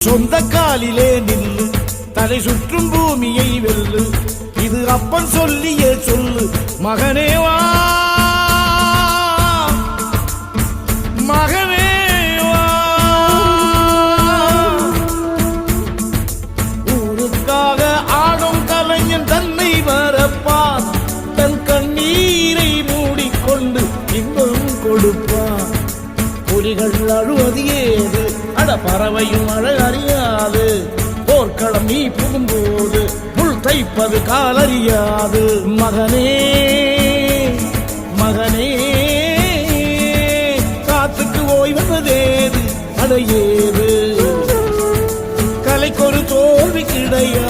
சொந்த காலிலே நில்லு, தலை சுற்றும் பூமியை வெல்லு, இது அப்பன் சொல்லியே சொல்லு. மகனே வா, மகனே வா, ஊருக்காக ஆடும் கலைஞன் தன்னை மறப்பான், தன் கண்ணீரை மூடிக்கொண்டு இன்பம் கொடுப்பான். புலிகள் அழுவது ஏது, அட பறவையும் அழ அறியாது, போர்க்களம் நீ புகும்போது புல் தைப்பது காலறியாது. மகனே மகனே, காத்துக்கு ஓய்வதேது, அடையேது, கலைக்கொரு தோல்வி கிடையாது.